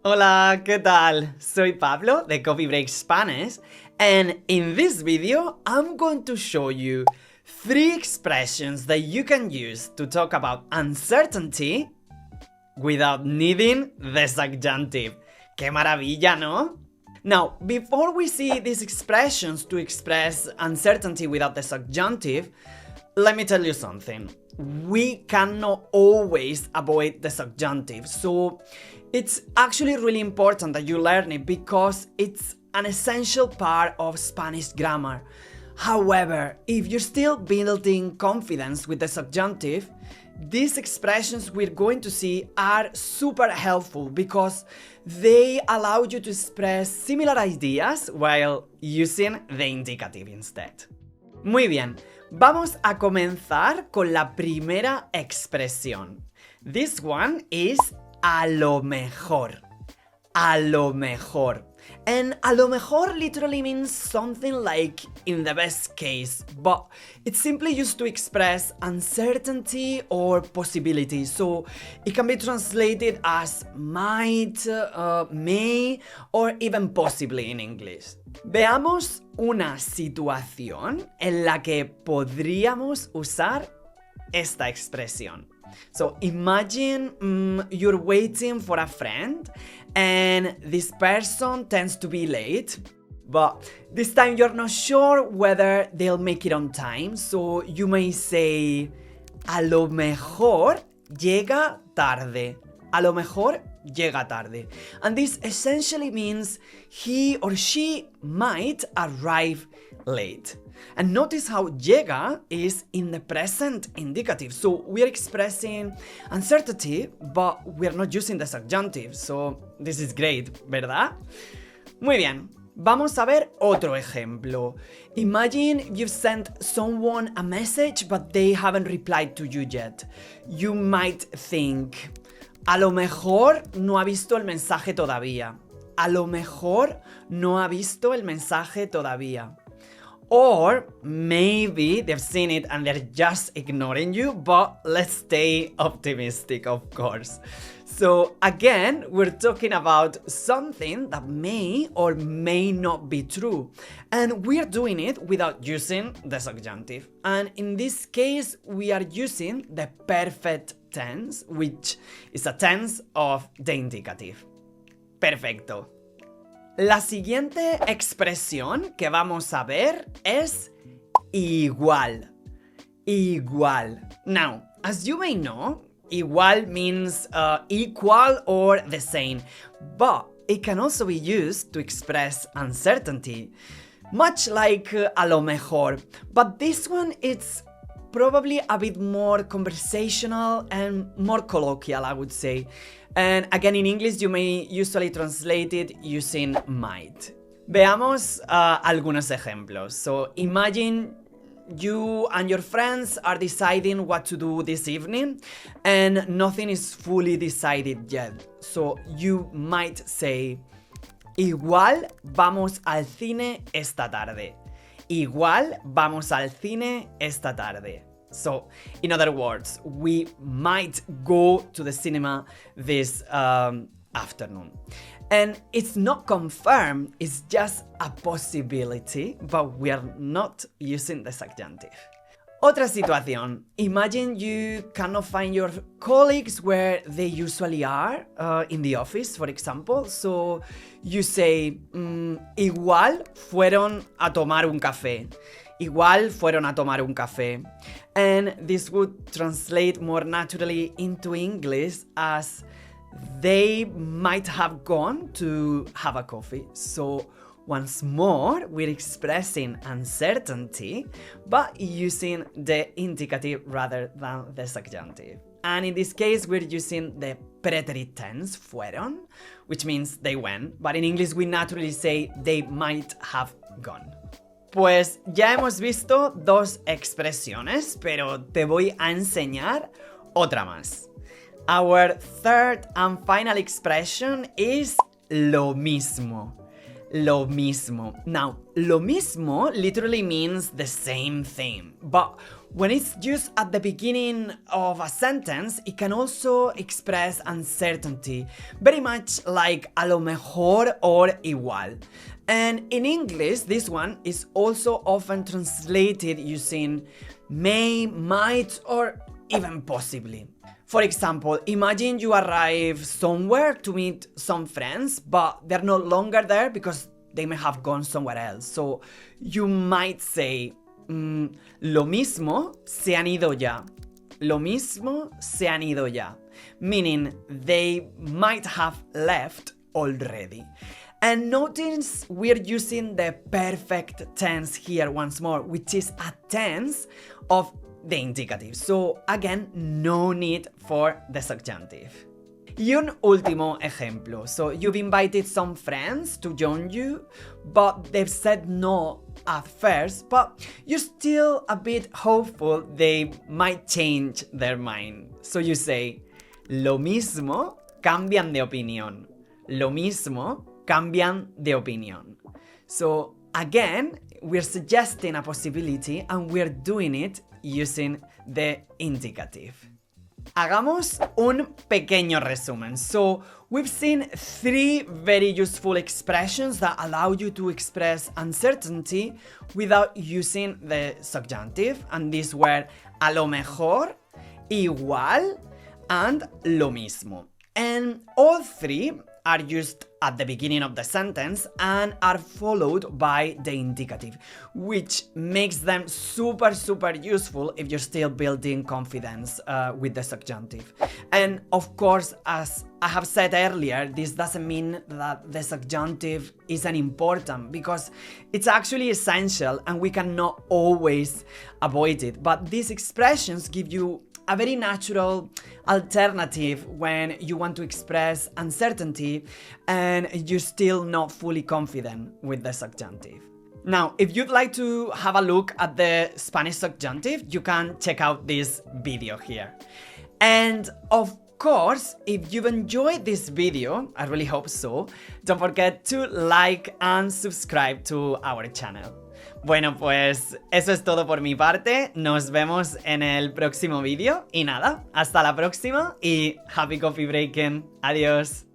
Hola, ¿qué tal? Soy Pablo de Coffee Break Spanish, and in this video I'm going to show you 3 expressions that you can use to talk about uncertainty without needing the subjunctive. ¡Qué maravilla!, ¿no? Now, before we see these expressions to express uncertainty without the subjunctive, let me tell you something. We cannot always avoid the subjunctive, so it's actually really important that you learn it because it's an essential part of Spanish grammar. However, if you're still building confidence with the subjunctive, these expressions we're going to see are super helpful because they allow you to express similar ideas while using the indicative instead. Muy bien, vamos a comenzar con la primera expresión. This one is a lo mejor. A lo mejor. And a lo mejor literally means something like in the best case, but it's simply used to express uncertainty or possibility. So it can be translated as might, may, or even possibly in English. Veamos una situación en la que podríamos usar esta expresión. So imagine you're waiting for a friend and this person tends to be late, but this time you're not sure whether they'll make it on time, so you may say, a lo mejor llega tarde. A lo mejor llega tarde. And this essentially means he or she might arrive late. And notice how llega is in the present indicative. So we are expressing uncertainty, but we are not using the subjunctive. So this is great, ¿verdad? Muy bien. Vamos a ver otro ejemplo. Imagine you've sent someone a message, but they haven't replied to you yet. You might think, a lo mejor no ha visto el mensaje todavía. A lo mejor no ha visto el mensaje todavía. Or maybe they've seen it and they're just ignoring you, but let's stay optimistic, of course. So again, we're talking about something that may or may not be true. And we're doing it without using the subjunctive. And in this case, we are using the perfect tense, which is a tense of the indicative. Perfecto. La siguiente expresión que vamos a ver es igual. Igual. Now, as you may know, igual means equal or the same, but it can also be used to express uncertainty, much like a lo mejor. But this one, it's probably a bit more conversational and more colloquial, I would say. And again, in English, you may usually translate it using might. Veamos algunos ejemplos. So imagine you and your friends are deciding what to do this evening and nothing is fully decided yet. So you might say, igual vamos al cine esta tarde. Igual vamos al cine esta tarde. So, in other words, we might go to the cinema this afternoon. And it's not confirmed, it's just a possibility, but we are not using the subjunctive. Otra situación. Imagine you cannot find your colleagues where they usually are, in the office, for example. So you say, igual fueron a tomar un café. Igual fueron a tomar un café. And this would translate more naturally into English as they might have gone to have a coffee. So once more, we're expressing uncertainty, but using the indicative rather than the subjunctive. And in this case, we're using the preterite tense, fueron, which means they went. But in English, we naturally say they might have gone. Pues ya hemos visto 2 expresiones, pero te voy a enseñar otra más. Our third and final expression is lo mismo. lo mismo. Now, lo mismo literally means the same thing, but when it's used at the beginning of a sentence, it can also express uncertainty, very much like a lo mejor or igual. And in English, this one is also often translated using may, might, or even possibly. For example, imagine you arrive somewhere to meet some friends, but they're no longer there because they may have gone somewhere else. So you might say, lo mismo se han ido ya. Lo mismo se han ido ya. Meaning they might have left already. And notice we're using the perfect tense here once more, which is a tense of the indicative. So again, no need for the subjunctive. Y un último ejemplo. So you've invited some friends to join you, but they've said no at first, but you're still a bit hopeful they might change their mind. So you say, lo mismo, cambian de opinión. Lo mismo, cambian de opinión. So again, we're suggesting a possibility and we're doing it using the indicative. Hagamos un pequeño resumen. So we've seen 3 very useful expressions that allow you to express uncertainty without using the subjunctive, and these were a lo mejor, igual, and lo mismo. And all 3 are used at the beginning of the sentence and are followed by the indicative, which makes them super useful if you're still building confidence with the subjunctive. And of course, as I have said earlier, this doesn't mean that the subjunctive isn't important, because it's actually essential and we cannot always avoid it. But these expressions give you a very natural alternative when you want to express uncertainty and you're still not fully confident with the subjunctive. Now, if you'd like to have a look at the Spanish subjunctive, you can check out this video here. And of course, if you've enjoyed this video, I really hope so, don't forget to like and subscribe to our channel. Bueno, pues eso es todo por mi parte, nos vemos en el próximo vídeo y nada, hasta la próxima y happy coffee breaking, adiós.